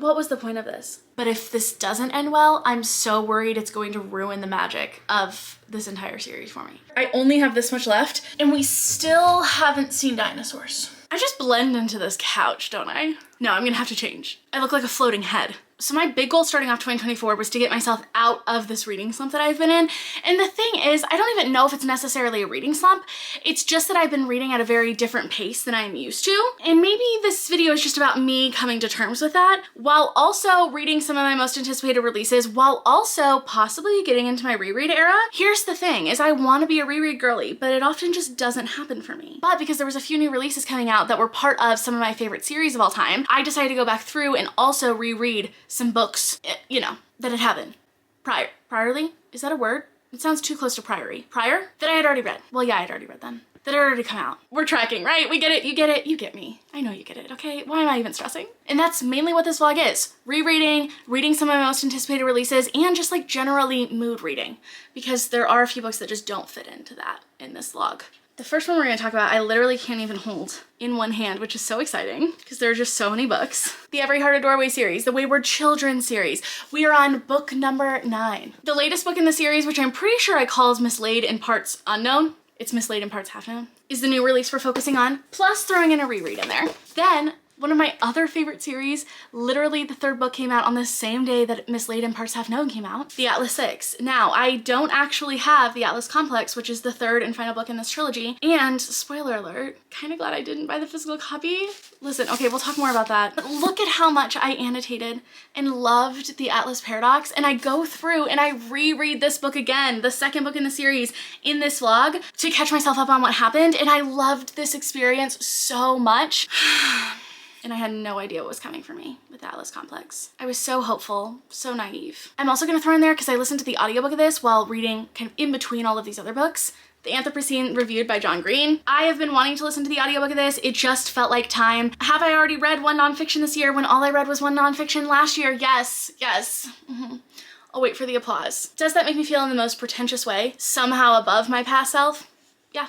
what was the point of this? But if this doesn't end well, I'm so worried it's going to ruin the magic of this entire series for me. I only have this much left, and we still haven't seen dinosaurs. I just blend into this couch, don't I? No, I'm gonna have to change. I look like a floating head. So my big goal starting off 2024 was to get myself out of this reading slump that I've been in. And the thing is, I don't even know if it's necessarily a reading slump. It's just that I've been reading at a very different pace than I'm used to. And maybe this video is just about me coming to terms with that, while also reading some of my most anticipated releases, while also possibly getting into my reread era. Here's the thing, is I want to be a reread girly, but it often just doesn't happen for me. But because there was a few new releases coming out that were part of some of my favorite series of all time, I decided to go back through and also reread some books, you know, that had happened priorly? Is that a word? It sounds too close to priory. Prior? That I had already read. Well, yeah, I'd already read them. That had already come out. We're tracking, right? We get it, you get it, you get me. I know you get it, okay? Why am I even stressing? And that's mainly what this vlog is. Rereading, reading some of my most anticipated releases, and just like generally mood reading. Because there are a few books that just don't fit into that in this vlog. The first one we're gonna talk about, I literally can't even hold in one hand, which is so exciting because there are just so many books. The Every Heart a Doorway series, the Wayward Children series. We are on book number 9. The latest book in the series, which I'm pretty sure I called Mislaid in Parts Unknown, it's Mislaid in Parts Half Known, is the new release we're focusing on, plus throwing in a reread in there. Then, one of my other favorite series, literally the 3rd book came out on the same day that Mislaid in Parts Half Known came out, The Atlas 6. Now, I don't actually have The Atlas Complex, which is the 3rd and final book in this trilogy, and spoiler alert, kind of glad I didn't buy the physical copy. Listen, okay, we'll talk more about that, but look at how much I annotated and loved The Atlas Paradox, and I go through and I reread this book again, the 2nd book in the series, in this vlog, to catch myself up on what happened, and I loved this experience so much. And I had no idea what was coming for me with the Atlas Complex. I was so hopeful, so naive. I'm also gonna throw in there, because I listened to the audiobook of this while reading kind of in between all of these other books, The Anthropocene reviewed by John Green. I have been wanting to listen to the audiobook of this. It just felt like time. Have I already read one nonfiction this year when all I read was one nonfiction last year? Yes, yes. I'll wait for the applause. Does that make me feel in the most pretentious way? Somehow above my past self? Yeah.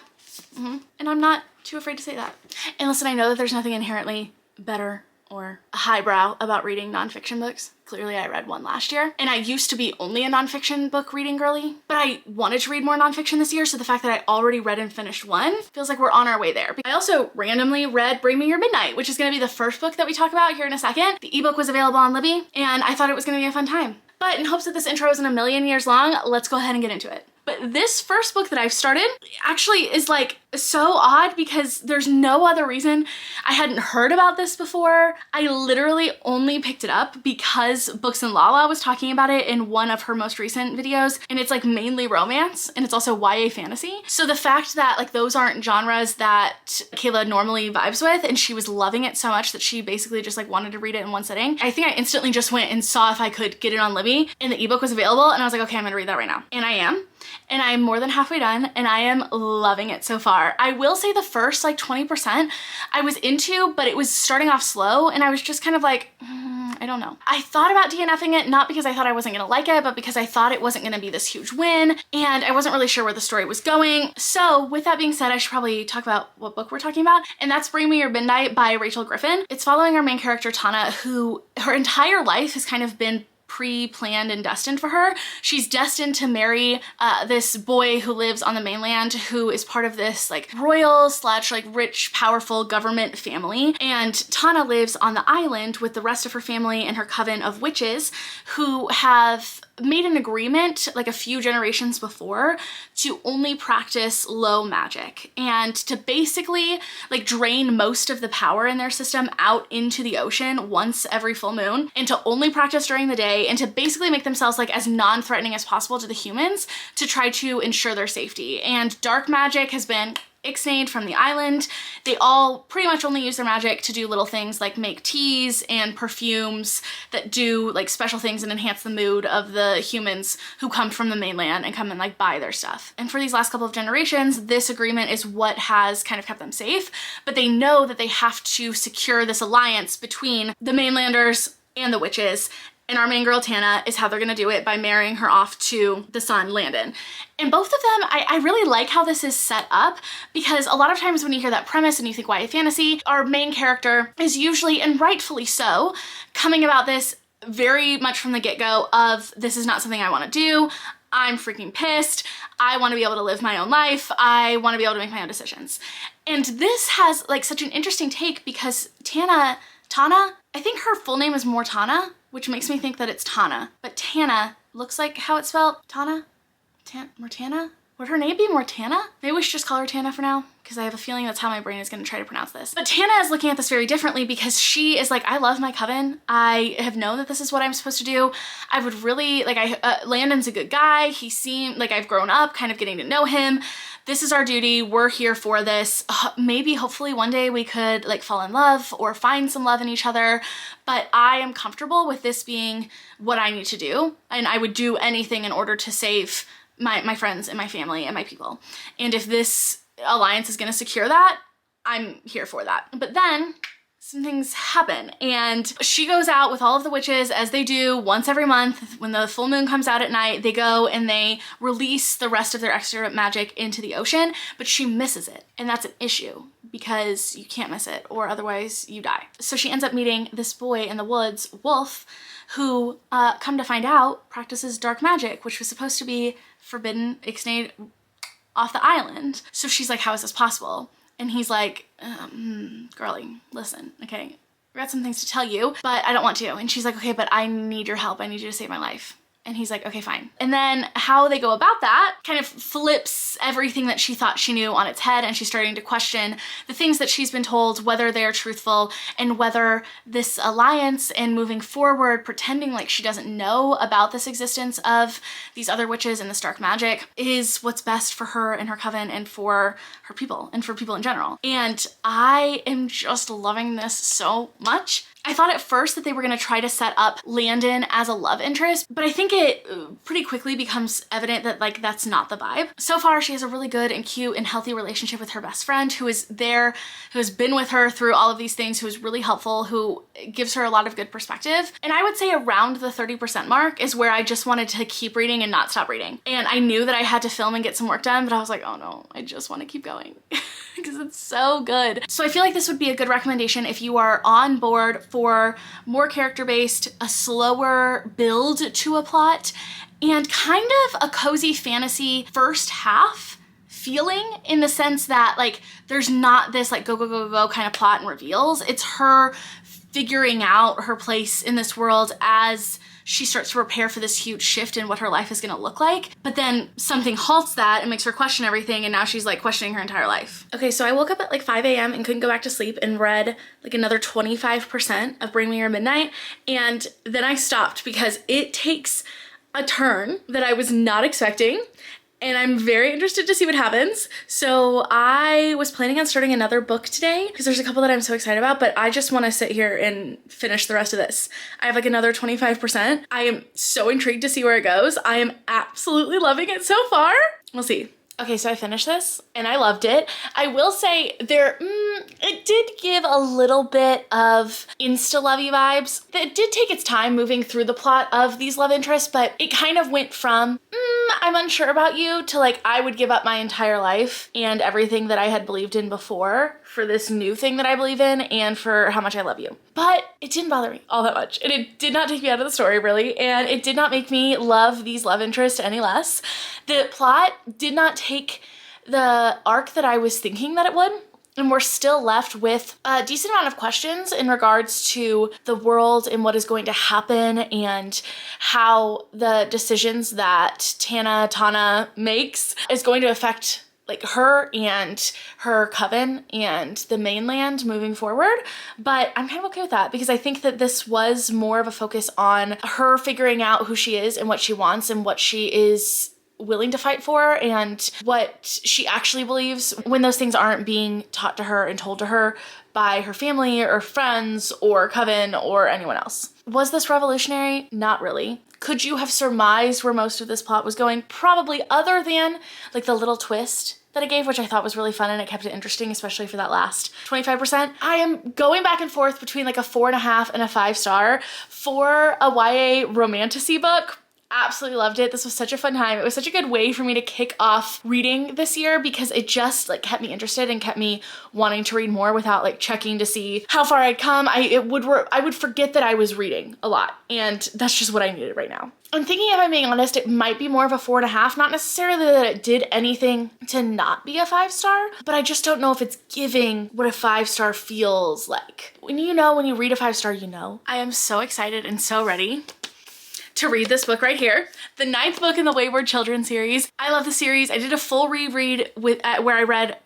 And I'm not too afraid to say that. And listen, I know that there's nothing inherently better or highbrow about reading nonfiction books. Clearly I read one last year, and I used to be only a nonfiction book reading girly, but I wanted to read more nonfiction this year, so the fact that I already read and finished one feels like we're on our way there. I also randomly read Bring Me Your Midnight, which is going to be the first book that we talk about here in a second. The ebook was available on Libby, and I thought it was going to be a fun time. But in hopes that this intro isn't a million years long, let's go ahead and get into it. But this first book that I've started actually is like so odd because there's no other reason. I hadn't heard about this before. I literally only picked it up because Books and Lala was talking about it in one of her most recent videos, and it's like mainly romance and it's also YA fantasy. So the fact that like those aren't genres that Kayla normally vibes with, and she was loving it so much that she basically just like wanted to read it in one sitting. I think I instantly just went and saw if I could get it on Libby, and the ebook was available, and I was like, okay, I'm gonna read that right now. And I am. And I'm more than halfway done, and I am loving it so far. I will say the first like 20% I was into, but it was starting off slow, and I was just kind of like, I don't know. I thought about DNFing it, not because I thought I wasn't gonna like it, but because I thought it wasn't gonna be this huge win, and I wasn't really sure where the story was going. So with that being said, I should probably talk about what book we're talking about, and that's Bring Me Your Midnight by Rachel Griffin. It's following our main character, Tana, who her entire life has kind of been pre-planned and destined for her. She's destined to marry this boy who lives on the mainland, who is part of this like royal / like rich, powerful government family. And Tana lives on the island with the rest of her family and her coven of witches who have made an agreement like a few generations before to only practice low magic and to basically like drain most of the power in their system out into the ocean once every full moon, and to only practice during the day, and to basically make themselves like as non-threatening as possible to the humans to try to ensure their safety. And dark magic has been ixnayed from the island. They all pretty much only use their magic to do little things like make teas and perfumes that do like special things and enhance the mood of the humans who come from the mainland and come and like buy their stuff. And for these last couple of generations, this agreement is what has kind of kept them safe, but they know that they have to secure this alliance between the mainlanders and the witches, and our main girl Tana is how they're gonna do it by marrying her off to the son, Landon. And both of them, I really like how this is set up, because a lot of times when you hear that premise and you think YA fantasy, our main character is usually, and rightfully so, coming about this very much from the get-go of, this is not something I wanna do, I'm freaking pissed, I wanna be able to live my own life, I wanna be able to make my own decisions. And this has like such an interesting take because Tana, I think her full name is Mortana, which makes me think that it's Tana, but Tana looks like how it's spelled. Tana? Mortana? Would her name be Mortana? Maybe we should just call her Tana for now, because I have a feeling that's how my brain is going to try to pronounce this. But Tana is looking at this very differently because she is like, I love my coven. I have known that this is what I'm supposed to do. I would really, like, Landon's a good guy. He seemed like I've grown up kind of getting to know him. This is our duty. We're here for this. Maybe, hopefully one day we could like fall in love or find some love in each other. But I am comfortable with this being what I need to do. And I would do anything in order to save my friends and my family and my people. And if this alliance is going to secure that, I'm here for that. But then some things happen, and she goes out with all of the witches, as they do once every month. When the full moon comes out at night, they go and they release the rest of their extra magic into the ocean, but she misses it. And that's an issue because you can't miss it or otherwise you die. So she ends up meeting this boy in the woods, Wolf, who come to find out practices dark magic, which was supposed to be forbidden, ixnayed off the island. So she's like, how is this possible? And he's like, girlie, listen, okay, I got some things to tell you, but I don't want to. And she's like, okay, but I need your help. I need you to save my life. And he's like, okay, fine. And then how they go about that kind of flips everything that she thought she knew on its head, and she's starting to question the things that she's been told, whether they are truthful, and whether this alliance and moving forward, pretending like she doesn't know about this existence of these other witches and this dark magic is what's best for her and her coven and for her people and for people in general. And I am just loving this so much. I thought at first that they were gonna try to set up Landon as a love interest, but I think it pretty quickly becomes evident that like that's not the vibe. So far, she has a really good and cute and healthy relationship with her best friend who is there, who has been with her through all of these things, who is really helpful, who gives her a lot of good perspective. And I would say around the 30% mark is where I just wanted to keep reading and not stop reading. And I knew that I had to film and get some work done, but I was like, oh no, I just wanna keep going because it's so good. So I feel like this would be a good recommendation if you are on board for more character-based, a slower build to a plot, and kind of a cozy fantasy first half feeling, in the sense that like there's not this like go, go, go, go kind of plot and reveals. It's her figuring out her place in this world as she starts to prepare for this huge shift in what her life is gonna look like. But then something halts that and makes her question everything, and now she's like questioning her entire life. Okay, so I woke up at like 5 a.m. and couldn't go back to sleep and read like another 25% of Bring Me Your Midnight, and then I stopped because it takes a turn that I was not expecting. And I'm very interested to see what happens. So I was planning on starting another book today because there's a couple that I'm so excited about, but I just want to sit here and finish the rest of this. I have like another 25%. I am so intrigued to see where it goes. I am absolutely loving it so far. We'll see. Okay, so I finished this and I loved it. I will say it did give a little bit of insta-lovey vibes. It did take its time moving through the plot of these love interests, but it kind of went from, I'm unsure about you, to like, I would give up my entire life and everything that I had believed in before for this new thing that I believe in and for how much I love you. But it didn't bother me all that much. And it did not take me out of the story really. And it did not make me love these love interests any less. The plot did not take the arc that I was thinking that it would. And we're still left with a decent amount of questions in regards to the world and what is going to happen and how the decisions that Tana makes is going to affect like her and her coven and the mainland moving forward. But I'm kind of okay with that because I think that this was more of a focus on her figuring out who she is and what she wants and what she is willing to fight for and what she actually believes when those things aren't being taught to her and told to her by her family or friends or coven or anyone else. Was this revolutionary? Not really. Could you have surmised where most of this plot was going? Probably, other than like the little twist that I gave, which I thought was really fun and it kept it interesting, especially for that last 25%. I am going back and forth between like a 4.5 and a 5 star for a YA romantasy book. Absolutely loved it. This was such a fun time. It was such a good way for me to kick off reading this year because it just like kept me interested and kept me wanting to read more without like checking to see how far I'd come. I would forget that I was reading a lot, and that's just what I needed right now. I'm thinking, if I'm being honest, it might be more of a 4.5. Not necessarily that it did anything to not be a 5 star, but I just don't know if it's giving what a 5 star feels like. When you read a 5 star, you know. I am so excited and so ready to read this book right here, the 9th book in the Wayward Children series. I love the series. I did a full reread where I read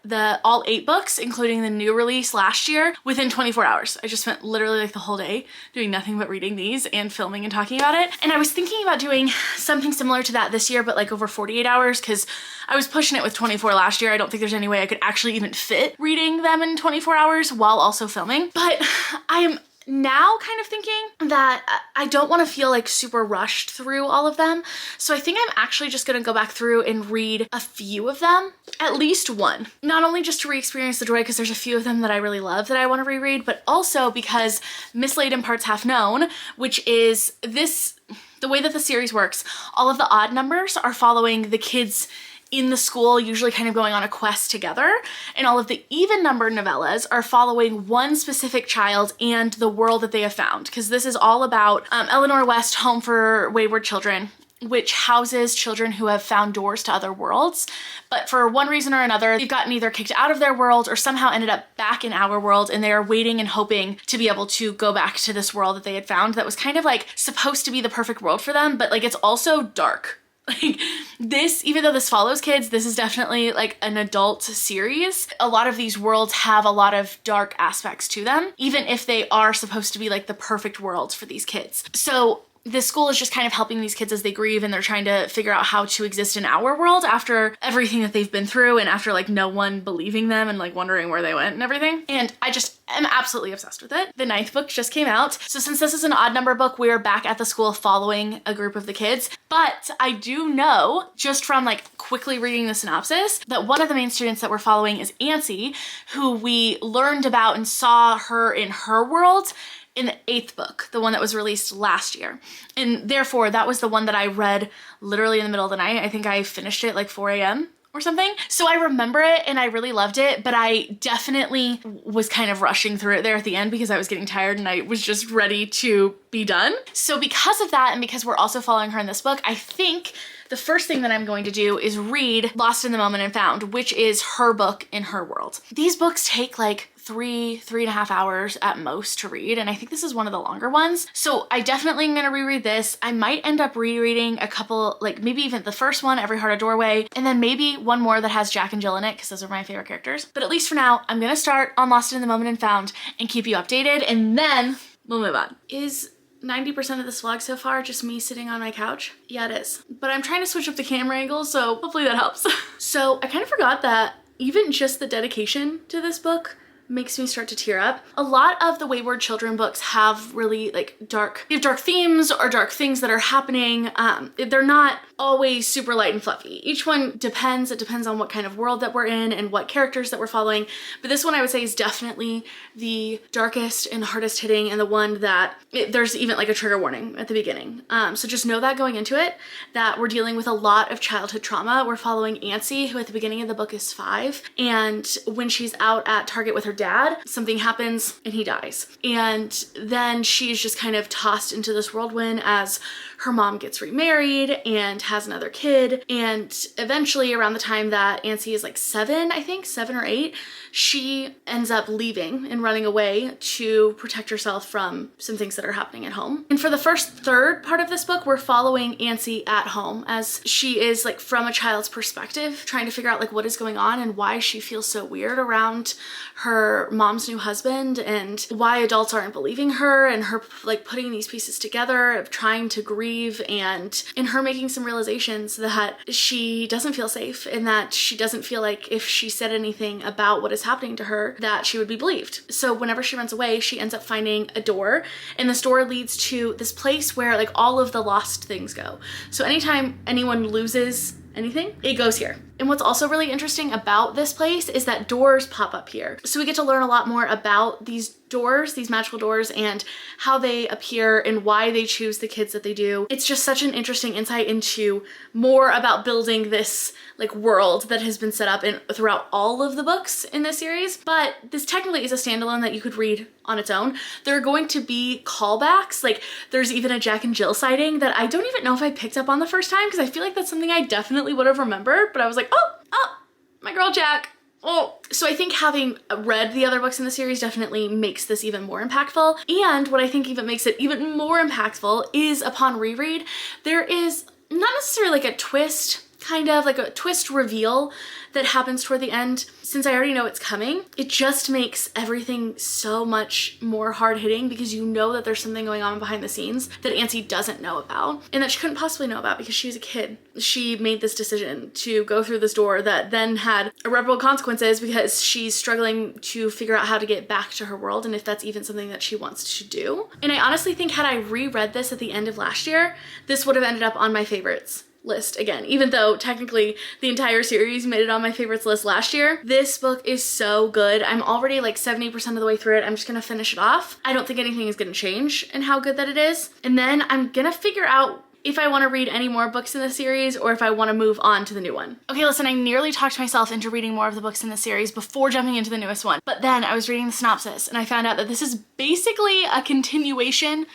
all 8 books, including the new release last year, within 24 hours. I just spent literally like the whole day doing nothing but reading these and filming and talking about it. And I was thinking about doing something similar to that this year, but like over 48 hours, because I was pushing it with 24 last year. I don't think there's any way I could actually even fit reading them in 24 hours while also filming. But I am now kind of thinking that I don't want to feel like super rushed through all of them. So I think I'm actually just going to go back through and read a few of them, at least one. Not only just to re-experience the joy, because there's a few of them that I really love that I want to reread, but also because Mislaid in Parts Half Known, which is the way that the series works, all of the odd numbers are following the kids in the school, usually kind of going on a quest together, and all of the even numbered novellas are following one specific child and the world that they have found, because this is all about Eleanor West Home for Wayward Children, which houses children who have found doors to other worlds, but for one reason or another, they've gotten either kicked out of their world or somehow ended up back in our world, and they are waiting and hoping to be able to go back to this world that they had found that was kind of like supposed to be the perfect world for them, but like it's also dark. Like this, even though this follows kids, this is definitely like an adult series. A lot of these worlds have a lot of dark aspects to them, even if they are supposed to be like the perfect worlds for these kids. So this school is just kind of helping these kids as they grieve, and they're trying to figure out how to exist in our world after everything that they've been through and after like no one believing them and like wondering where they went and everything. And I just am absolutely obsessed with it. The 9th book just came out. So since this is an odd number book, we're back at the school following a group of the kids. But I do know, just from like quickly reading the synopsis, that one of the main students that we're following is Ancy, who we learned about and saw her in her world in the 8th book, the one that was released last year. And therefore, that was the one that I read literally in the middle of the night. I think I finished it like 4 a.m. or something. So I remember it and I really loved it, but I definitely was kind of rushing through it there at the end because I was getting tired and I was just ready to be done. So because of that, and because we're also following her in this book, I think the first thing that I'm going to do is read Lost in the Moment and Found, which is her book in her world. These books take like 3.5 hours at most to read, and I think this is one of the longer ones. So I definitely am gonna reread this. I might end up rereading a couple, like maybe even the first one, Every Heart a Doorway, and then maybe one more that has Jack and Jill in it, because those are my favorite characters. But at least for now, I'm gonna start on Lost in the Moment and Found and keep you updated, and then we'll move on. Is 90% of this vlog so far just me sitting on my couch? Yeah, it is. But I'm trying to switch up the camera angle, so hopefully that helps. So I kind of forgot that even just the dedication to this book makes me start to tear up. A lot of the Wayward Children books have really like dark themes or dark things that are happening. They're not always super light and fluffy. Each one depends. It depends on what kind of world that we're in and what characters that we're following. But this one I would say is definitely the darkest and hardest hitting, and the one that there's even like a trigger warning at the beginning. So just know that going into it, that we're dealing with a lot of childhood trauma. We're following Ancy, who at the beginning of the book is 5. And when she's out at Target with her dad, something happens and he dies. And then she's just kind of tossed into this whirlwind as her mom gets remarried and has another kid. And eventually around the time that Ancy is like 7, I think 7 or 8, she ends up leaving and running away to protect herself from some things that are happening at home. And for the first third part of this book, we're following Ancy at home as she is like from a child's perspective, trying to figure out like what is going on and why she feels so weird around her mom's new husband, and why adults aren't believing her, and her like putting these pieces together of trying to grieve, and in her making some realizations that she doesn't feel safe, and that she doesn't feel like if she said anything about what is happening to her that she would be believed. So whenever she runs away, she ends up finding a door, and this door leads to this place where like all of the lost things go. So anytime anyone loses anything, it goes here. And what's also really interesting about this place is that doors pop up here. So we get to learn a lot more about these doors, these magical doors, and how they appear and why they choose the kids that they do. It's just such an interesting insight into more about building this like world that has been set up throughout all of the books in this series. But this technically is a standalone that you could read on its own. There are going to be callbacks, like there's even a Jack and Jill sighting that I don't even know if I picked up on the first time, because I feel like that's something I definitely would have remembered, but I was like, oh, my girl Jack. Oh, so I think having read the other books in the series definitely makes this even more impactful. And what I think even makes it even more impactful is upon reread, there is not necessarily like a twist, kind of like a twist reveal that happens toward the end. Since I already know it's coming, it just makes everything so much more hard-hitting, because you know that there's something going on behind the scenes that Ancy doesn't know about and that she couldn't possibly know about because she was a kid. She made this decision to go through this door that then had irreparable consequences because she's struggling to figure out how to get back to her world and if that's even something that she wants to do. And I honestly think had I reread this at the end of last year, this would have ended up on my favorites list again, even though technically the entire series made it on my favorites list last year. This book is so good. I'm already like 70% of the way through it. I'm just gonna finish it off. I don't think anything is gonna change in how good that it is. And then I'm gonna figure out if I want to read any more books in the series or if I want to move on to the new one. Okay, listen, I nearly talked myself into reading more of the books in the series before jumping into the newest one. But then I was reading the synopsis and I found out that this is basically a continuation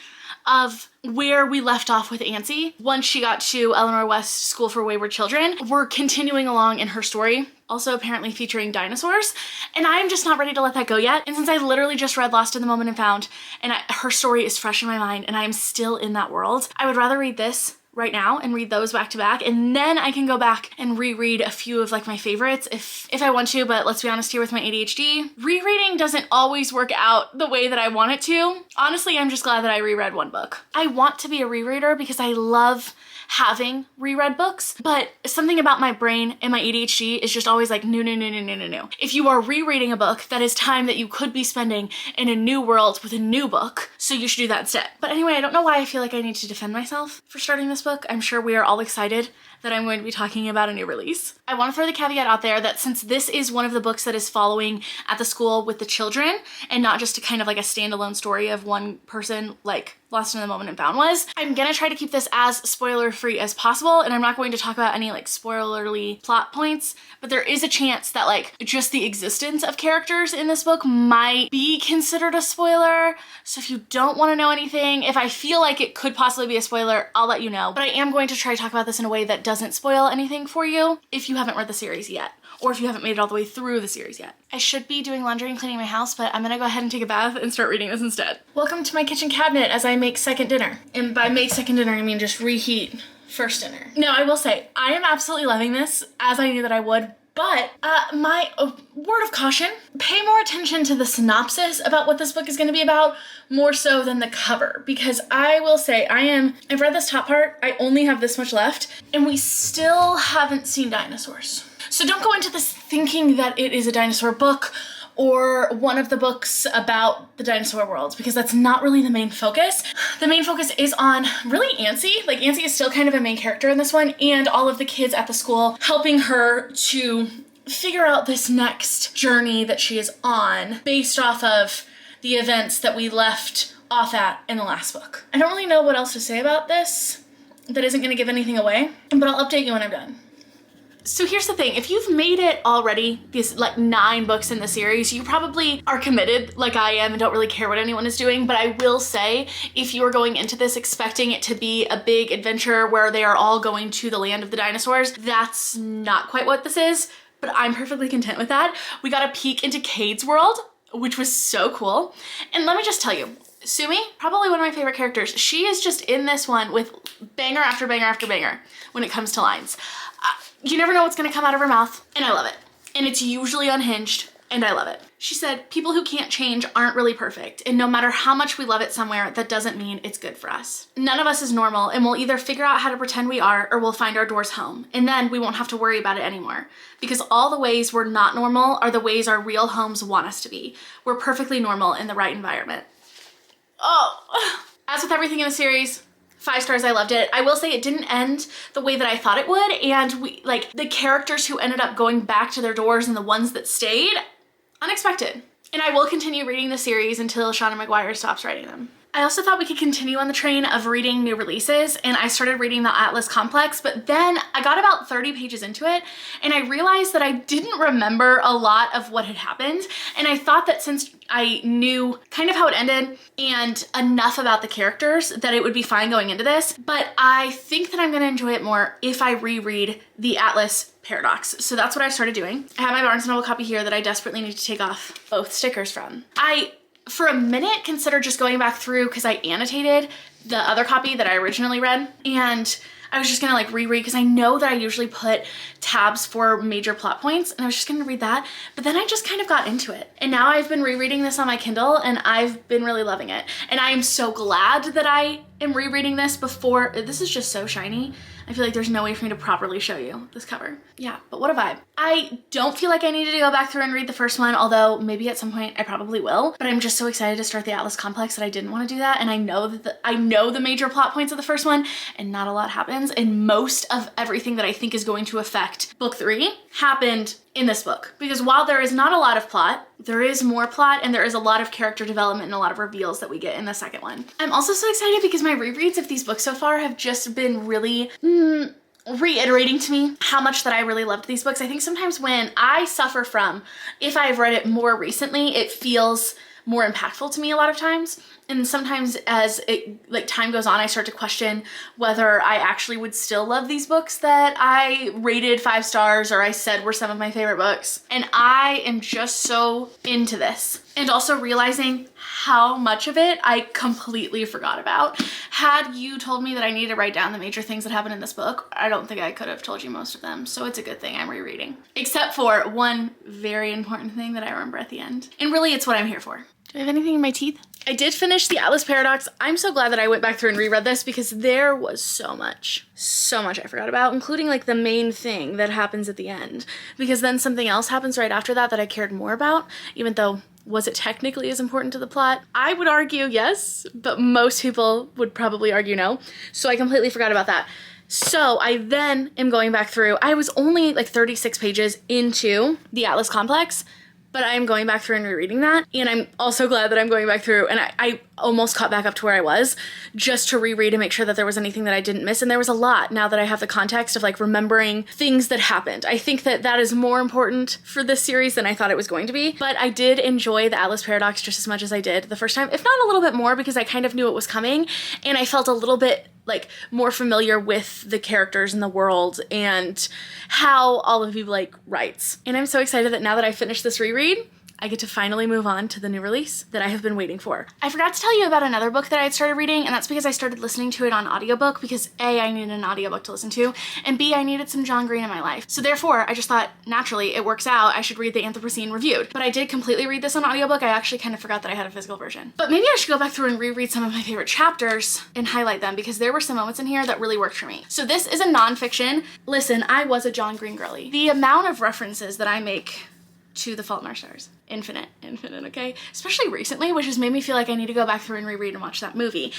of where we left off with Ancy once she got to Eleanor West School for Wayward Children. We're continuing along in her story, also apparently featuring dinosaurs, and I'm just not ready to let that go yet. And since I literally just read Lost in the Moment and Found, and her story is fresh in my mind and I'm still in that world, I would rather read this right now and read those back to back, and then I can go back and reread a few of like my favorites if I want to. But let's be honest here, with my ADHD, rereading doesn't always work out the way that I want it to. Honestly, I'm just glad that I reread one book. I want to be a rereader because I love having reread books, but something about my brain and my ADHD is just always like, no. If you are rereading a book, that is time that you could be spending in a new world with a new book, so you should do that instead. But anyway, I don't know why I feel like I need to defend myself for starting this book. I'm sure we are all excited that I'm going to be talking about a new release. I want to throw the caveat out there that since this is one of the books that is following at the school with the children and not just a kind of like a standalone story of one person like Lost in the Moment and Found was, I'm gonna try to keep this as spoiler free as possible, and I'm not going to talk about any like spoilerly plot points, but there is a chance that like just the existence of characters in this book might be considered a spoiler. So if you don't want to know anything, if I feel like it could possibly be a spoiler, I'll let you know. But I am going to try to talk about this in a way that doesn't spoil anything for you if you haven't read the series yet, or if you haven't made it all the way through the series yet. I should be doing laundry and cleaning my house, but I'm gonna go ahead and take a bath and start reading this instead. Welcome to my kitchen cabinet as I make second dinner. And by make second dinner, I mean just reheat first dinner. Now, I will say, I am absolutely loving this, as I knew that I would, but my word of caution, pay more attention to the synopsis about what this book is gonna be about, more so than the cover, because I will say I've read this top part, I only have this much left, and we still haven't seen dinosaurs. So don't go into this thinking that it is a dinosaur book or one of the books about the dinosaur world, because that's not really the main focus. The main focus is on really Ancy. Like, Ancy is still kind of a main character in this one, and all of the kids at the school helping her to figure out this next journey that she is on based off of the events that we left off at in the last book. I don't really know what else to say about this that isn't gonna give anything away, but I'll update you when I'm done. So here's the thing, if you've made it already, these like 9 books in the series, you probably are committed like I am and don't really care what anyone is doing, but I will say, if you are going into this expecting it to be a big adventure where they are all going to the land of the dinosaurs, that's not quite what this is, but I'm perfectly content with that. We got a peek into Cade's world, which was so cool. And let me just tell you, Sumi, probably one of my favorite characters. She is just in this one with banger after banger after banger when it comes to lines. You never know what's gonna come out of her mouth, and I love it. And it's usually unhinged, and I love it. She said, people who can't change aren't really perfect, and no matter how much we love it somewhere, that doesn't mean it's good for us. None of us is normal, and we'll either figure out how to pretend we are, or we'll find our doors home, and then we won't have to worry about it anymore. Because all the ways we're not normal are the ways our real homes want us to be. We're perfectly normal in the right environment. Oh, as with everything in the series, 5 stars, I loved it. I will say it didn't end the way that I thought it would, and the characters who ended up going back to their doors and the ones that stayed, unexpected. And I will continue reading the series until Shauna Maguire stops writing them. I also thought we could continue on the train of reading new releases, and I started reading the Atlas Complex, but then I got about 30 pages into it and I realized that I didn't remember a lot of what had happened, and I thought that since I knew kind of how it ended and enough about the characters that it would be fine going into this, but I think that I'm gonna enjoy it more if I reread the Atlas Paradox. So that's what I started doing. I have my Barnes & Noble copy here that I desperately need to take off both stickers from. I for a minute considered just going back through because I annotated the other copy that I originally read, and I was just gonna like reread because I know that I usually put tabs for major plot points, and I was just gonna read that, but then I just kind of got into it. And now I've been rereading this on my Kindle and I've been really loving it. And I am so glad that I am rereading this before. This is just so shiny. I feel like there's no way for me to properly show you this cover. Yeah, but what a vibe. I don't feel like I needed to go back through and read the first one, although maybe at some point I probably will, but I'm just so excited to start the Atlas Complex that I didn't want to do that. And I know that I know the major plot points of the first one, and not a lot happens. And most of everything that I think is going to affect book 3 happened in this book. Because while there is not a lot of plot, there is more plot, and there is a lot of character development and a lot of reveals that we get in the second one. I'm also so excited because my rereads of these books so far have just been really reiterating to me how much that I really loved these books. I think sometimes when I suffer from, if I've read it more recently, it feels more impactful to me a lot of times. And sometimes as time goes on, I start to question whether I actually would still love these books that I rated 5 stars or I said were some of my favorite books. And I am just so into this. And also realizing how much of it I completely forgot about. Had you told me that I needed to write down the major things that happened in this book, I don't think I could have told you most of them. So it's a good thing I'm rereading. Except for one very important thing that I remember at the end. And really, it's what I'm here for. Do I have anything in my teeth? I did finish the Atlas Paradox. I'm so glad that I went back through and reread this because there was so much I forgot about, including like the main thing that happens at the end. Because then something else happens right after that that I cared more about, even though was it technically as important to the plot? I would argue yes, but most people would probably argue no. So I completely forgot about that. So I then am going back through. I was only like 36 pages into the Atlas Complex, but I am going back through and rereading that. And I'm also glad that I'm going back through, and I almost caught back up to where I was just to reread and make sure that there was anything that I didn't miss. And there was a lot now that I have the context of like remembering things that happened. I think that that is more important for this series than I thought it was going to be. But I did enjoy the Atlas Paradox just as much as I did the first time, if not a little bit more, because I kind of knew it was coming and I felt a little bit like more familiar with the characters in the world and how all of you like writes. And I'm so excited that now that I finished this reread, I get to finally move on to the new release that I have been waiting for. I forgot to tell you about another book that I had started reading, and that's because I started listening to it on audiobook because A, I needed an audiobook to listen to, and B, I needed some John Green in my life. So therefore, I just thought, naturally, it works out, I should read the Anthropocene Reviewed. But I did completely read this on audiobook. I actually kind of forgot that I had a physical version. But maybe I should go back through and reread some of my favorite chapters and highlight them because there were some moments in here that really worked for me. So this is a nonfiction. Listen, I was a John Green girly. The amount of references that I make to The Fault in Our Stars. Infinite, okay? Especially recently, which has made me feel like I need to go back through and reread and watch that movie.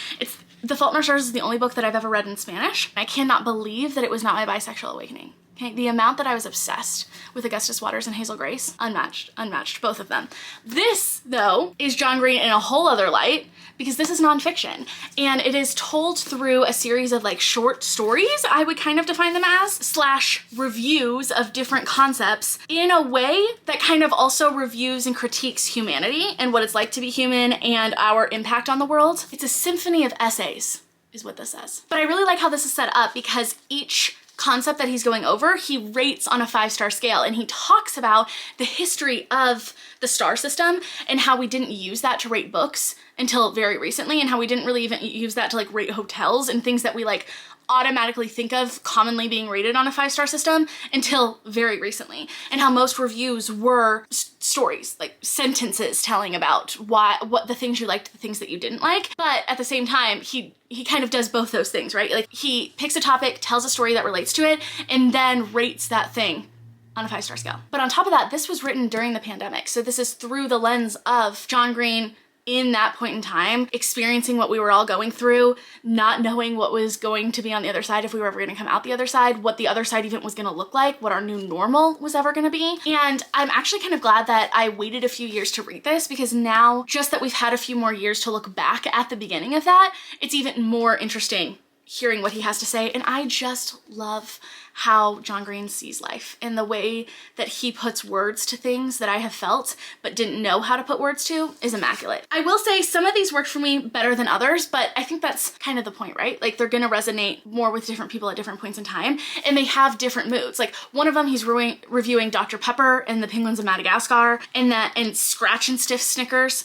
The Fault in Our Stars is the only book that I've ever read in Spanish. I cannot believe that it was not my bisexual awakening. Okay, the amount that I was obsessed with Augustus Waters and Hazel Grace, unmatched, both of them. This, though, is John Green in a whole other light because this is nonfiction and it is told through a series of like short stories, I would kind of define them as, slash reviews of different concepts in a way that kind of also reviews and critiques humanity and what it's like to be human and our impact on the world. It's a symphony of essays is what this says. But I really like how this is set up because each concept that he's going over, he rates on a 5-star scale, and he talks about the history of the star system and how we didn't use that to rate books until very recently, and how we didn't really even use that to like rate hotels and things that we like automatically think of commonly being rated on a 5-star system until very recently, and how most reviews were stories, like sentences telling about what the things you liked, the things that you didn't like. But at the same time, he kind of does both those things, right? Like he picks a topic, tells a story that relates to it, and then rates that thing on a 5-star scale. But on top of that, this was written during the pandemic. So this is through the lens of John Green in that point in time, experiencing what we were all going through, not knowing what was going to be on the other side, if we were ever gonna come out the other side, what the other side even was gonna look like, what our new normal was ever gonna be. And I'm actually kind of glad that I waited a few years to read this, because now, just that we've had a few more years to look back at the beginning of that, it's even more interesting hearing what he has to say. And I just love how John Green sees life and the way that he puts words to things that I have felt but didn't know how to put words to is immaculate. I will say some of these worked for me better than others, but I think that's kind of the point, right? Like, they're gonna resonate more with different people at different points in time, and they have different moods. Like, one of them, he's reviewing Dr. Pepper and the Penguins of Madagascar, and Scratch and Sniff Snickers,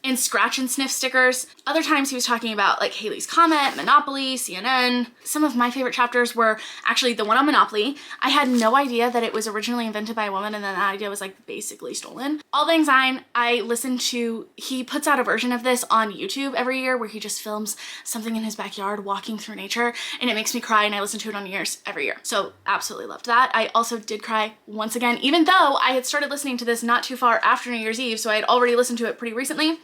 and Scratch and Sniff stickers. Other times he was talking about like Halley's Comet, Monopoly, CNN. Some of my favorite chapters were actually the one on Monopoly. I had no idea that it was originally invented by a woman, and then that idea was like basically stolen. All Lang Syne, I listened to, he puts out a version of this on YouTube every year where he just films something in his backyard walking through nature, and it makes me cry, and I listen to it on New Year's every year. So absolutely loved that. I also did cry once again, even though I had started listening to this not too far after New Year's Eve, so I had already listened to it pretty recently.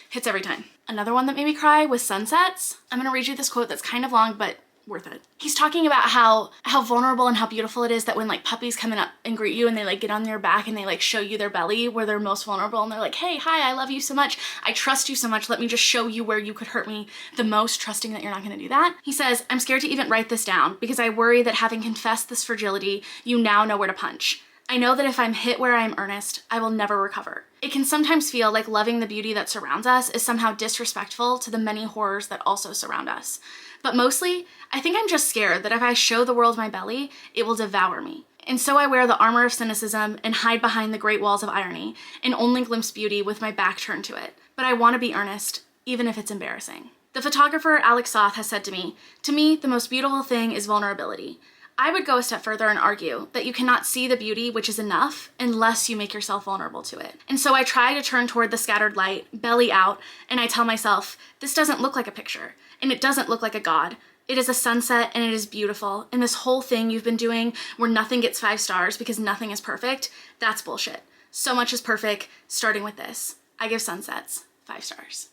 Hits every time. Another one that made me cry was Sunsets. I'm gonna read you this quote that's kind of long, but worth it. He's talking about how vulnerable and how beautiful it is that when like puppies come up and greet you and they like get on your back and they like show you their belly where they're most vulnerable, and they're like, hey, hi, I love you so much. I trust you so much. Let me just show you where you could hurt me the most, trusting that you're not gonna do that. He says, I'm scared to even write this down because I worry that having confessed this fragility, you now know where to punch. I know that if I'm hit where I am earnest, I will never recover. It can sometimes feel like loving the beauty that surrounds us is somehow disrespectful to the many horrors that also surround us. But mostly, I think I'm just scared that if I show the world my belly, it will devour me. And so I wear the armor of cynicism and hide behind the great walls of irony and only glimpse beauty with my back turned to it. But I want to be earnest, even if it's embarrassing. The photographer Alex Soth has said to me, the most beautiful thing is vulnerability. I would go a step further and argue that you cannot see the beauty which is enough unless you make yourself vulnerable to it. And so I try to turn toward the scattered light, belly out, and I tell myself, this doesn't look like a picture, and it doesn't look like a god. It is a sunset, and it is beautiful, and this whole thing you've been doing where nothing gets 5 stars because nothing is perfect, that's bullshit. So much is perfect, starting with this. I give Sunsets 5 stars.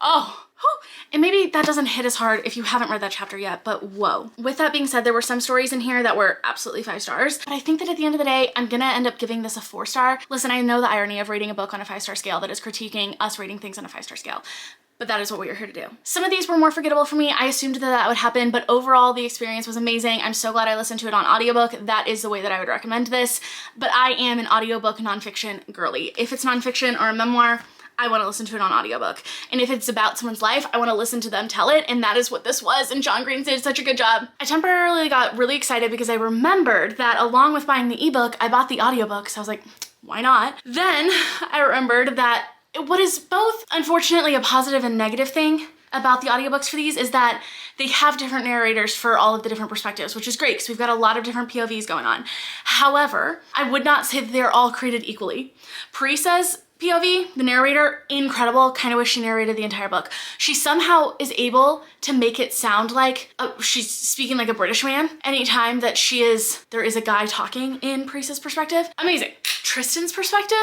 Oh, and maybe that doesn't hit as hard if you haven't read that chapter yet, but whoa. With that being said, there were some stories in here that were absolutely 5 stars, but I think that at the end of the day, I'm gonna end up giving this a 4 star. Listen, I know the irony of rating a book on a 5 star scale that is critiquing us rating things on a 5 star scale, but that is what we are here to do. Some of these were more forgettable for me. I assumed that would happen, but overall the experience was amazing. I'm so glad I listened to it on audiobook. That is the way that I would recommend this, but I am an audiobook nonfiction girly. If it's nonfiction or a memoir, I want to listen to it on audiobook. And if it's about someone's life, I want to listen to them tell it, and that is what this was, and John Green did such a good job. I temporarily got really excited because I remembered that along with buying the ebook, I bought the audiobook, so I was like, why not? Then I remembered that what is both unfortunately a positive and negative thing about the audiobooks for these is that they have different narrators for all of the different perspectives, which is great because we've got a lot of different POVs going on. However, I would not say that they're all created equally. Prisa's POV, the narrator, incredible. Kind of wish she narrated the entire book. She somehow is able to make it sound like she's speaking like a British man anytime that there is a guy talking in Prisa's perspective. Amazing. Tristan's perspective,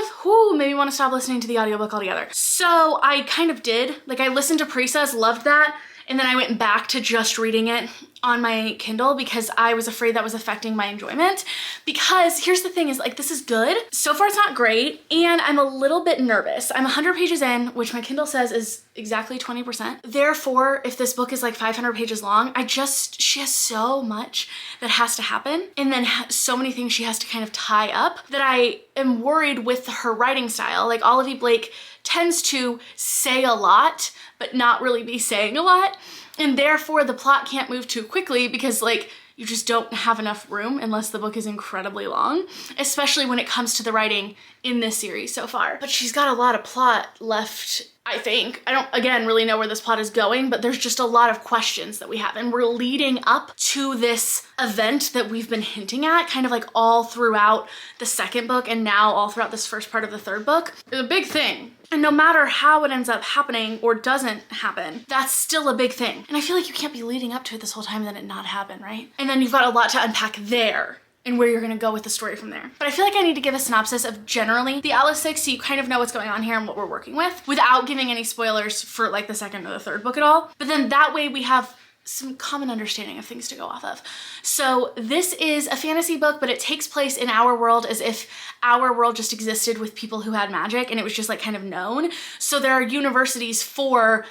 made me want to stop listening to the audiobook altogether. So I kind of did. Like, I listened to Prisa's, loved that, and then I went back to just reading it on my Kindle because I was afraid that was affecting my enjoyment. Because here's the thing is, like, this is good. So far it's not great, and I'm a little bit nervous. I'm 100 pages in, which my Kindle says is exactly 20%. Therefore, if this book is like 500 pages long, she has so much that has to happen, and then so many things she has to kind of tie up that I am worried with her writing style. Like, Olivia Blake tends to say a lot, but not really be saying a lot. And therefore the plot can't move too quickly because, like, you just don't have enough room unless the book is incredibly long, especially when it comes to the writing in this series so far. But she's got a lot of plot left, I think. I don't, again, really know where this plot is going, but there's just a lot of questions that we have. And we're leading up to this event that we've been hinting at kind of like all throughout the second book and now all throughout this first part of the third book. It's a big thing. And no matter how it ends up happening or doesn't happen, that's still a big thing. And I feel like you can't be leading up to it this whole time and then it not happen, right? And then you've got a lot to unpack there and where you're gonna go with the story from there. But I feel like I need to give a synopsis of generally the Atlas Six so you kind of know what's going on here and what we're working with without giving any spoilers for like the second or the third book at all. But then that way we have some common understanding of things to go off of. So this is a fantasy book, but it takes place in our world as if our world just existed with people who had magic and it was just like kind of known. So there are universities for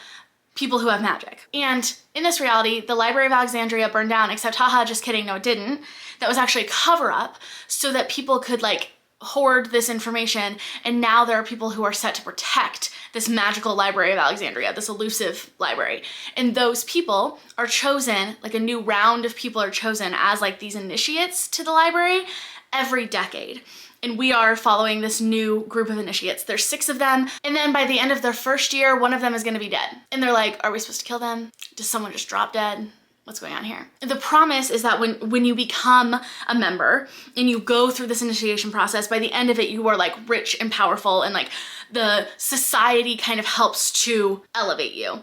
people who have magic. And in this reality, the Library of Alexandria burned down, except haha, just kidding, no it didn't. That was actually a cover up so that people could like hoard this information, and now there are people who are set to protect this magical Library of Alexandria, this elusive library. And those people are chosen, like a new round of people are chosen as like these initiates to the library every decade. And we are following this new group of initiates. There's 6 of them. And then by the end of their first year, one of them is gonna be dead. And they're like, are we supposed to kill them? Does someone just drop dead? What's going on here? The promise is that when you become a member and you go through this initiation process, by the end of it, you are like rich and powerful, and like the society kind of helps to elevate you.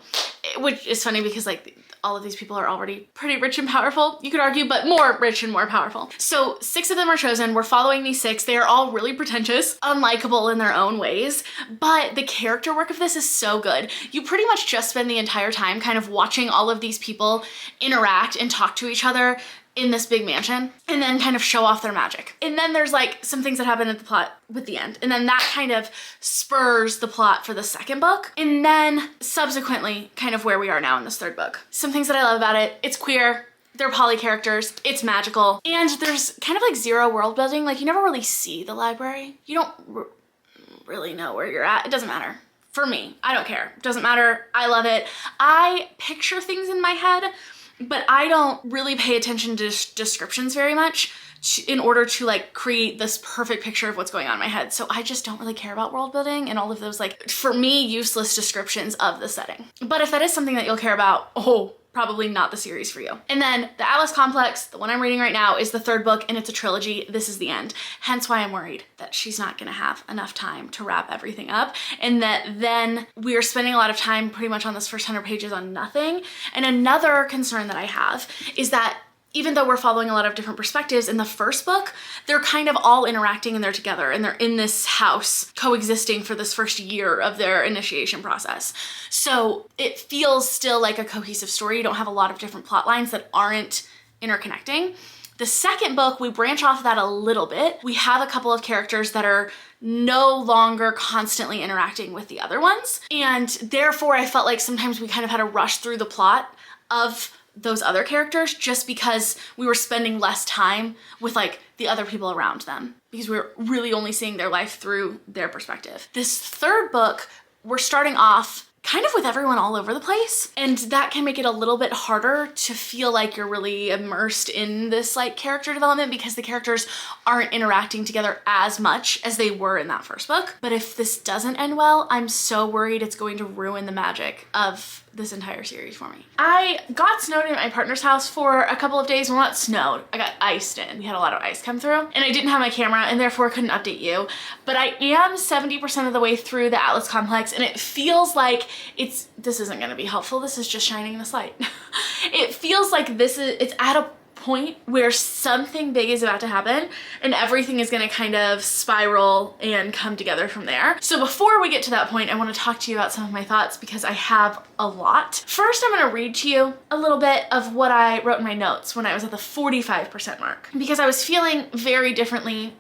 Which is funny because like all of these people are already pretty rich and powerful, you could argue, but more rich and more powerful. So 6 of them are chosen. We're following these 6. They are all really pretentious, unlikable in their own ways, but the character work of this is so good. You pretty much just spend the entire time kind of watching all of these people interact and talk to each other in this big mansion and then kind of show off their magic. And then there's like some things that happen at the plot with the end. And then that kind of spurs the plot for the second book. And then subsequently kind of where we are now in this third book. Some things that I love about it, it's queer, they're poly characters, it's magical, and there's kind of like zero world building. Like you never really see the library. You don't really know where you're at. It doesn't matter. For me, I don't care. It doesn't matter. I love it. I picture things in my head, but I don't really pay attention to descriptions very much in order to like create this perfect picture of what's going on in my head. So I just don't really care about world building and all of those like, for me, useless descriptions of the setting. But if that is something that you'll care about, oh, probably not the series for you. And then the Atlas Complex, the one I'm reading right now, is the third book and it's a trilogy. This is the end. Hence why I'm worried that she's not gonna have enough time to wrap everything up, and that then we are spending a lot of time pretty much on this first 100 pages on nothing. And another concern that I have is that even though we're following a lot of different perspectives in the first book, they're kind of all interacting and they're together and they're in this house coexisting for this first year of their initiation process. So it feels still like a cohesive story. You don't have a lot of different plot lines that aren't interconnecting. The second book, we branch off that a little bit. We have a couple of characters that are no longer constantly interacting with the other ones. And therefore I felt like sometimes we kind of had to rush through the plot of those other characters just because we were spending less time with like the other people around them because we were really only seeing their life through their perspective. This third book, we're starting off kind of with everyone all over the place, and that can make it a little bit harder to feel like you're really immersed in this like character development because the characters aren't interacting together as much as they were in that first book. But if this doesn't end well, I'm so worried it's going to ruin the magic of this entire series for me. I got snowed in at my partner's house for a couple of days. Well, not snowed, I got iced in. We had a lot of ice come through and I didn't have my camera and therefore couldn't update you. But I am 70% of the way through the Atlas Complex and it feels like this isn't gonna be helpful. This is just shining this light. It feels like it's at a point where something big is about to happen and everything is gonna kind of spiral and come together from there. So before we get to that point, I wanna talk to you about some of my thoughts because I have a lot. First, I'm gonna read to you a little bit of what I wrote in my notes when I was at the 45% mark because I was feeling very differently.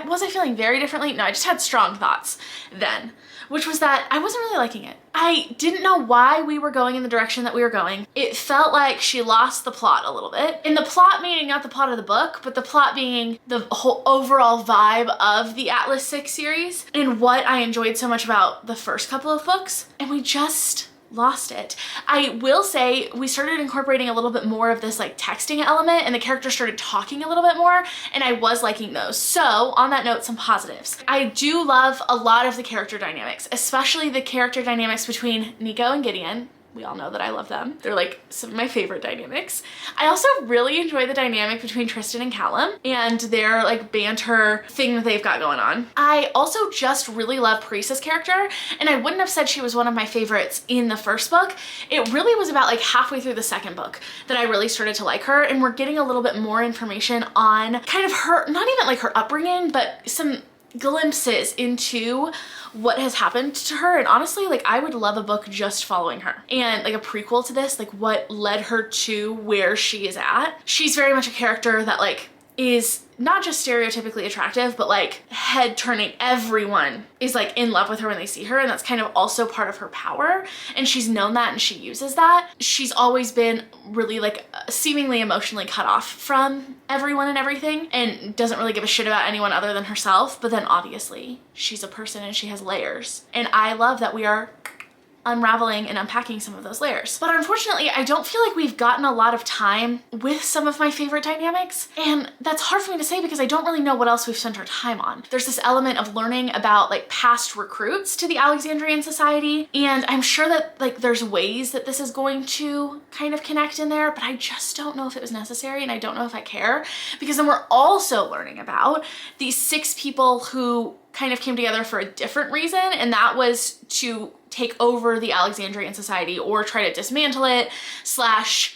Was I feeling very differently? No, I just had strong thoughts then, which was that I wasn't really liking it. I didn't know why we were going in the direction that we were going. It felt like she lost the plot a little bit. And the plot meaning not the plot of the book, but the plot being the whole overall vibe of the Atlas 6 series and what I enjoyed so much about the first couple of books. And we just lost it. I will say we started incorporating a little bit more of this like texting element and the characters started talking a little bit more and I was liking those. So on that note, some positives. I do love a lot of the character dynamics, especially the character dynamics between Nico and Gideon. We all know that I love them. They're like some of my favorite dynamics. I also really enjoy the dynamic between Tristan and Callum and their like banter thing that they've got going on. I also just really love Paris's character, and I wouldn't have said she was one of my favorites in the first book. It really was about like halfway through the second book that I really started to like her, and we're getting a little bit more information on kind of her, not even like her upbringing, but some glimpses into what has happened to her. And honestly, like I would love a book just following her and like a prequel to this, like what led her to where she is at. She's very much a character that like is not just stereotypically attractive, but like head turning. Everyone is like in love with her when they see her, and that's kind of also part of her power, and she's known that and she uses that. She's always been really like seemingly emotionally cut off from everyone and everything, and doesn't really give a shit about anyone other than herself. But then obviously she's a person and she has layers, and I love that we are unraveling and unpacking some of those layers. But unfortunately, I don't feel like we've gotten a lot of time with some of my favorite dynamics, and that's hard for me to say because I don't really know what else we've spent our time on. There's this element of learning about like past recruits to the Alexandrian Society, and I'm sure that like there's ways that this is going to kind of connect in there, but I just don't know if it was necessary, and I don't know if I care, because then we're also learning about these 6 people who kind of came together for a different reason, and that was to take over the Alexandrian Society or try to dismantle it slash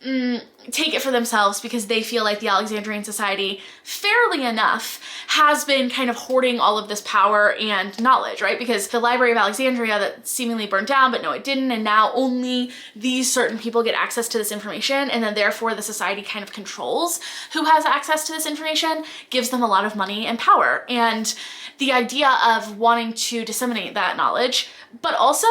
take it for themselves, because they feel like the Alexandrian Society, fairly enough, has been kind of hoarding all of this power and knowledge, right? Because the Library of Alexandria that seemingly burned down, but no, it didn't, and now only these certain people get access to this information, and then therefore the society kind of controls who has access to this information, gives them a lot of money and power. And the idea of wanting to disseminate that knowledge, but also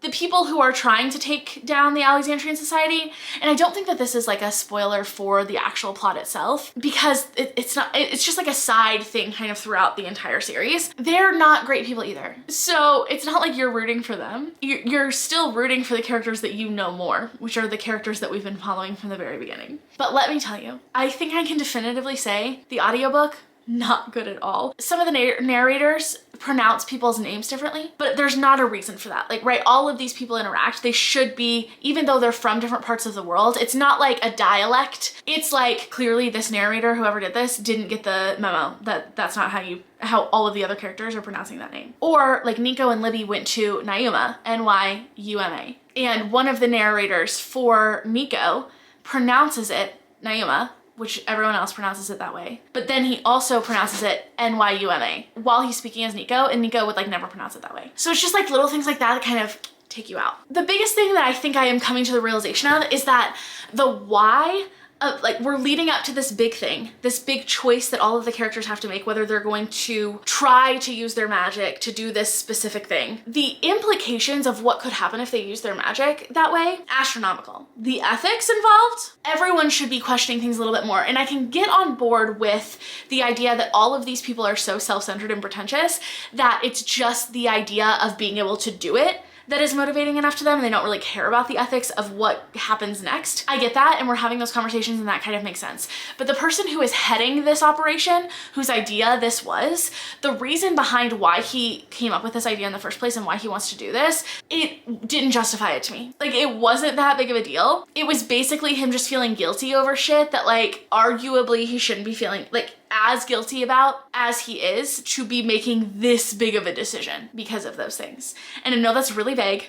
the people who are trying to take down the Alexandrian Society, and I don't think that this is like a spoiler for the actual plot itself, because it's not, it's just like a side thing kind of throughout the entire series. They're not great people either. So it's not like you're rooting for them. You're still rooting for the characters that you know more, which are the characters that we've been following from the very beginning. But let me tell you, I think I can definitively say the audiobook, not good at all. Some of the narrators pronounce people's names differently, but there's not a reason for that. Like, right, all of these people interact. They should be, even though they're from different parts of the world, it's not like a dialect. It's like, clearly this narrator, whoever did this, didn't get the memo that that's not how all of the other characters are pronouncing that name. Or like Nico and Libby went to Nyuma, N-Y-U-M-A, and one of the narrators for Nico pronounces it Nyuma, which everyone else pronounces it that way. But then he also pronounces it N-Y-U-M-A while he's speaking as Nico, and Nico would like never pronounce it that way. So it's just like little things like that that kind of take you out. The biggest thing that I think I am coming to the realization of is that the why of, like, we're leading up to this big thing, this big choice that all of the characters have to make, whether they're going to try to use their magic to do this specific thing. The implications of what could happen if they use their magic that way, astronomical. The ethics involved, everyone should be questioning things a little bit more. And I can get on board with the idea that all of these people are so self-centered and pretentious that it's just the idea of being able to do it that is motivating enough to them, and they don't really care about the ethics of what happens next. I get that, and we're having those conversations, and that kind of makes sense. But the person who is heading this operation, whose idea this was, the reason behind why he came up with this idea in the first place and why he wants to do this, it didn't justify it to me. Like, it wasn't that big of a deal. It was basically him just feeling guilty over shit that, like, arguably he shouldn't be feeling, like, as guilty about as he is to be making this big of a decision because of those things. And I know that's really vague,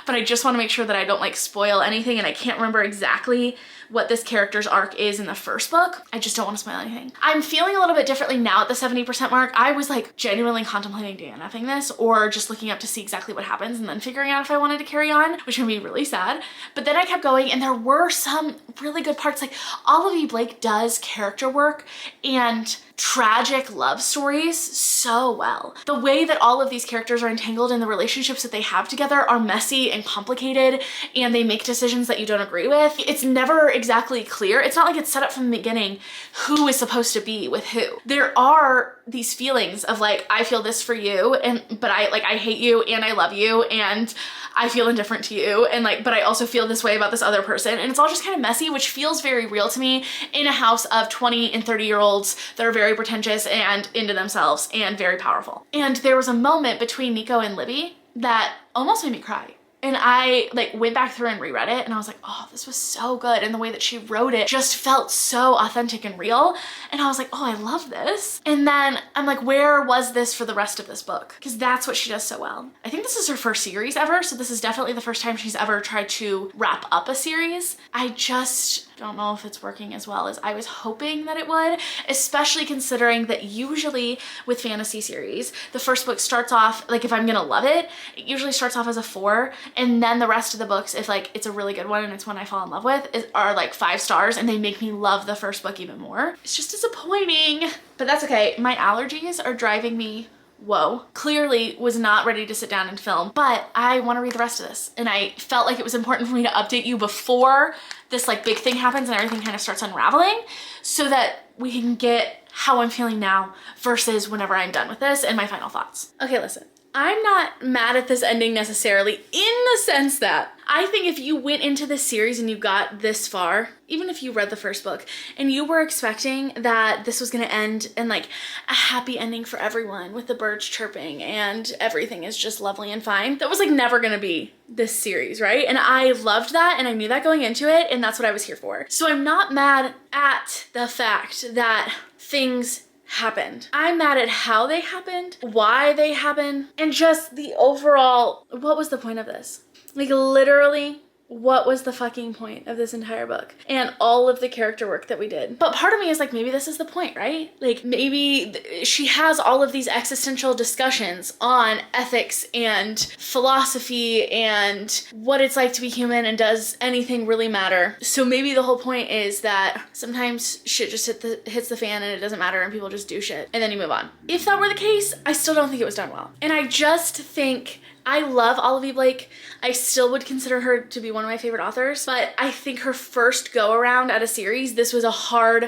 but I just want to make sure that I don't like spoil anything, and I can't remember exactly what this character's arc is in the first book. I just don't want to spoil anything. I'm feeling a little bit differently now at the 70% mark. I was like genuinely contemplating DNFing this or just looking up to see exactly what happens and then figuring out if I wanted to carry on, which would be really sad. But then I kept going, and there were some really good parts. Like, Olivia Blake does character work and tragic love stories so well. The way that all of these characters are entangled in the relationships that they have together are messy and complicated, and they make decisions that you don't agree with. It's never exactly clear. It's not like it's set up from the beginning who is supposed to be with who. There are these feelings of like, I feel this for you, but I hate you and I love you and I feel indifferent to you, and like, but I also feel this way about this other person. And it's all just kind of messy, which feels very real to me in a house of 20 and 30-year-olds that are very pretentious and into themselves and very powerful. And there was a moment between Nico and Libby that almost made me cry. And I like went back through and reread it and I was like, oh, this was so good. And the way that she wrote it just felt so authentic and real. And I was like, oh, I love this. And then I'm like, where was this for the rest of this book? Because that's what she does so well. I think this is her first series ever. So this is definitely the first time she's ever tried to wrap up a series. I just don't know if it's working as well as I was hoping that it would, especially considering that usually with fantasy series, the first book starts off, like if I'm gonna love it, it usually starts off as a 4, and then the rest of the books, if like it's a really good one and it's one I fall in love with, are like 5 stars and they make me love the first book even more. It's just disappointing, but that's okay. My allergies are driving me whoa. Clearly was not ready to sit down and film, but I want to read the rest of this. And I felt like it was important for me to update you before this like big thing happens and everything kind of starts unraveling so that we can get how I'm feeling now versus whenever I'm done with this and my final thoughts. Okay, listen. I'm not mad at this ending necessarily in the sense that I think if you went into this series and you got this far, even if you read the first book and you were expecting that this was gonna end in like a happy ending for everyone with the birds chirping and everything is just lovely and fine, that was like never gonna be this series, right? And I loved that and I knew that going into it and that's what I was here for. So I'm not mad at the fact that things happened. I'm mad at how they happened, why they happened, and just the overall, what was the point of this? Like literally, what was the fucking point of this entire book and all of the character work that we did? But part of me is like, maybe this is the point, right? Like maybe she has all of these existential discussions on ethics and philosophy and what it's like to be human and does anything really matter? So maybe the whole point is that sometimes shit just hits the fan and it doesn't matter and people just do shit and then you move on. If that were the case, I still don't think it was done well. And I just think I love Olivia Blake. I still would consider her to be one of my favorite authors, but I think her first go around at a series, this was a hard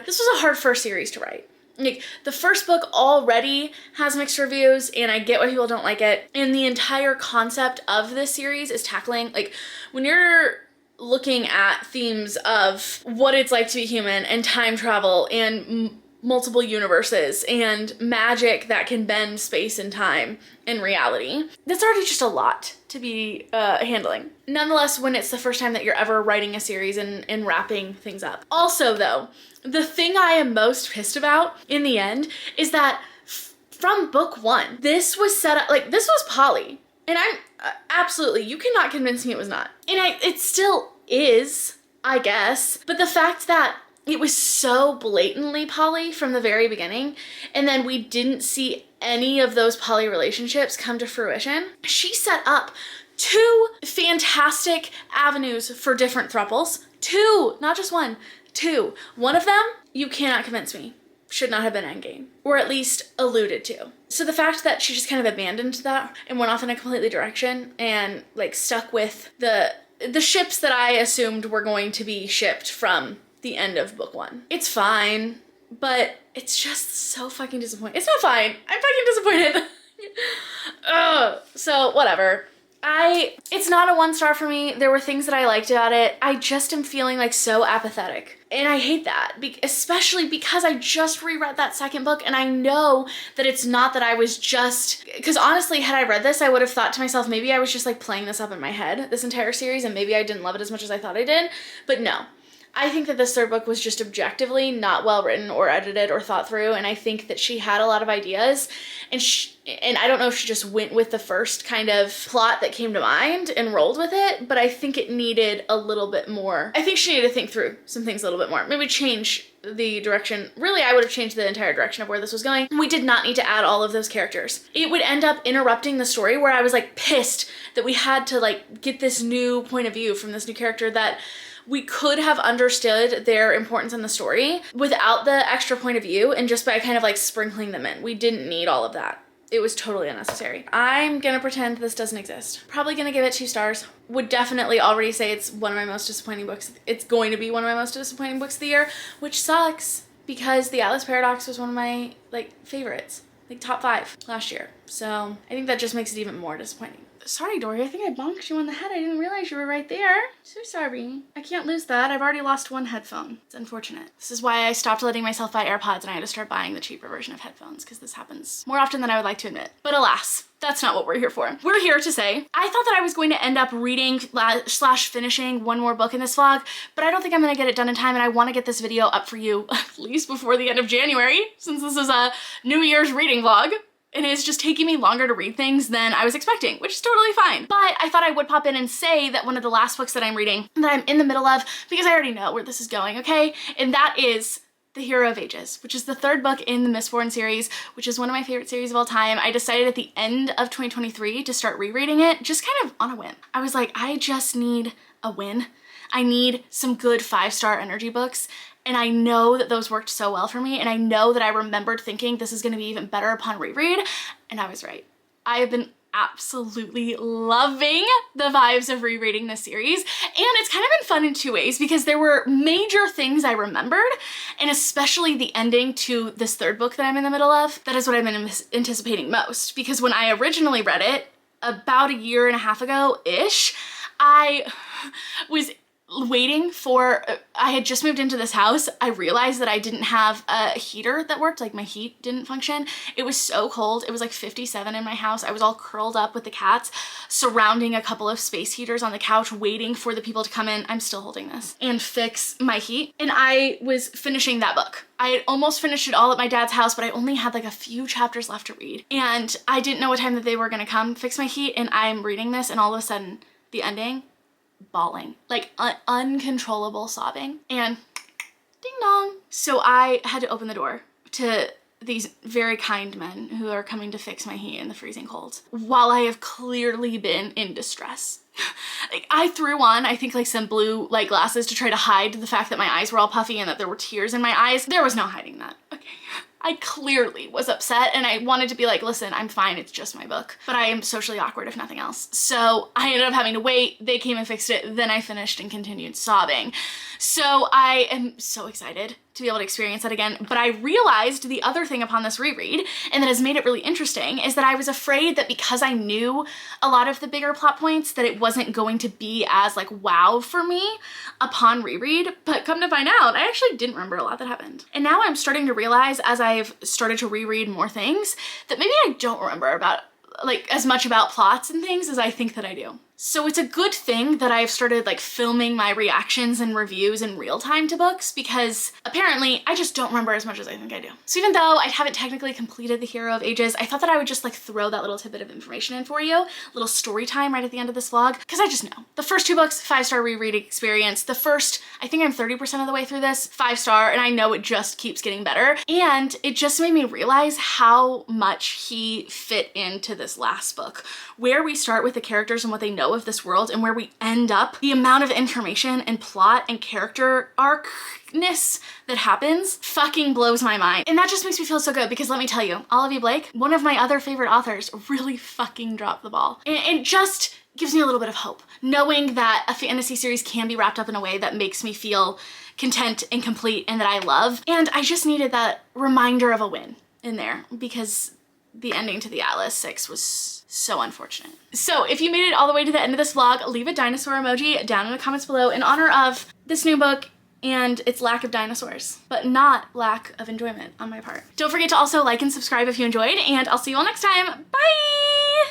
first series to write. Like the first book already has mixed reviews and I get why people don't like it. And the entire concept of this series is tackling, like when you're looking at themes of what it's like to be human and time travel and multiple universes and magic that can bend space and time and reality. That's already just a lot to be handling. Nonetheless, when it's the first time that you're ever writing a series and wrapping things up. Also though, the thing I am most pissed about in the end is that from book 1, this was set up, like this was poly. And I'm absolutely, you cannot convince me it was not. And it still is, I guess. But the fact that it was so blatantly poly from the very beginning, and then we didn't see any of those poly relationships come to fruition. She set up 2 fantastic avenues for different thruples. 2, not just 1, 2. One of them, you cannot convince me, should not have been endgame, or at least alluded to. So the fact that she just kind of abandoned that and went off in a completely direction and like stuck with the ships that I assumed were going to be shipped from the end of book 1. It's fine, but it's just so fucking disappointing. It's not fine. I'm fucking disappointed. Ugh. So whatever. It's not a 1 star for me. There were things that I liked about it. I just am feeling like so apathetic. And I hate that, especially because I just reread that second book and I know that it's not that I was just, because honestly, had I read this, I would have thought to myself, maybe I was just like playing this up in my head, this entire series, and maybe I didn't love it as much as I thought I did, but no. I think that this third book was just objectively not well written or edited or thought through, and I think that she had a lot of ideas, and I don't know if she just went with the first kind of plot that came to mind and rolled with it, but I think it needed a little bit more. I think she needed to think through some things a little bit more. Maybe change the direction. Really, I would have changed the entire direction of where this was going. We did not need to add all of those characters. It would end up interrupting the story where I was like pissed that we had to like get this new point of view from this new character that we could have understood their importance in the story without the extra point of view and just by kind of like sprinkling them in. We didn't need all of that. It was totally unnecessary. I'm gonna pretend this doesn't exist. Probably gonna give it 2 stars. Would definitely already say it's one of my most disappointing books. It's going to be one of my most disappointing books of the year, which sucks because The Atlas Paradox was one of my like favorites, like top 5 last year. So I think that just makes it even more disappointing. Sorry, Dory, I think I bonked you on the head. I didn't realize you were right there. So sorry. I can't lose that. I've already lost one headphone. It's unfortunate. This is why I stopped letting myself buy AirPods and I had to start buying the cheaper version of headphones, because this happens more often than I would like to admit. But alas, that's not what we're here for. We're here to say, I thought that I was going to end up reading slash finishing one more book in this vlog, but I don't think I'm gonna get it done in time, and I wanna get this video up for you at least before the end of January, since this is a New Year's reading vlog. And it's just taking me longer to read things than I was expecting, which is totally fine. But I thought I would pop in and say that one of the last books that I'm reading, that I'm in the middle of, because I already know where this is going, okay? And that is The Hero of Ages, which is the third book in the Mistborn series, which is one of my favorite series of all time. I decided at the end of 2023 to start rereading it, just kind of on a whim. I was like, I just need a win. I need some good 5-star energy books. And I know that those worked so well for me, and I know that I remembered thinking this is gonna be even better upon reread, and I was right. I have been absolutely loving the vibes of rereading this series, and it's kind of been fun in two ways, because there were major things I remembered, and especially the ending to this third book that I'm in the middle of. That is what I've been anticipating most, because when I originally read it, about a year and a half ago-ish, I was waiting for, I had just moved into this house. I realized that I didn't have a heater that worked, like my heat didn't function. It was so cold. It was like 57 in my house. I was all curled up with the cats, surrounding a couple of space heaters on the couch, waiting for the people to come in. I'm still holding this, and fix my heat. And I was finishing that book. I had almost finished it all at my dad's house, but I only had like a few chapters left to read. And I didn't know what time that they were gonna come fix my heat, and I'm reading this, and all of a sudden, the ending, bawling, like uncontrollable sobbing, and ding dong. So I had to open the door to these very kind men who are coming to fix my heat in the freezing cold, while I have clearly been in distress. Like, I threw on, I think, like some blue light glasses to try to hide the fact that my eyes were all puffy and that there were tears in my eyes. There was no hiding that, okay? I clearly was upset, and I wanted to be like, listen, I'm fine, it's just my book. But I am socially awkward if nothing else. So I ended up having to wait, they came and fixed it, then I finished and continued sobbing. So I am so excited to be able to experience that again. But I realized the other thing upon this reread, and that has made it really interesting, is that I was afraid that because I knew a lot of the bigger plot points, that it wasn't going to be as like wow for me upon reread. But come to find out, I actually didn't remember a lot that happened. And now I'm starting to realize, as I've started to reread more things, that maybe I don't remember about like as much about plots and things as I think that I do. So it's a good thing that I've started like filming my reactions and reviews in real time to books, because apparently I just don't remember as much as I think I do. So even though I haven't technically completed The Hero of Ages, I thought that I would just like throw that little tidbit of information in for you, a little story time right at the end of this vlog, because I just know. The first two books, 5-star reread experience. The first, I think I'm 30% of the way through this, 5-star, and I know it just keeps getting better. And it just made me realize how much he fit into this last book. Where we start with the characters and what they know of this world, and where we end up, the amount of information and plot and character arcness that happens fucking blows my mind. And that just makes me feel so good, because let me tell you, Olivia Blake, one of my other favorite authors, really fucking dropped the ball. And it just gives me a little bit of hope, knowing that a fantasy series can be wrapped up in a way that makes me feel content and complete and that I love. And I just needed that reminder of a win in there, because the ending to the Atlas 6 was so unfortunate. So if you made it all the way to the end of this vlog, leave a dinosaur emoji down in the comments below in honor of this new book and its lack of dinosaurs, but not lack of enjoyment on my part. Don't forget to also like and subscribe if you enjoyed, and I'll see you all next time. Bye!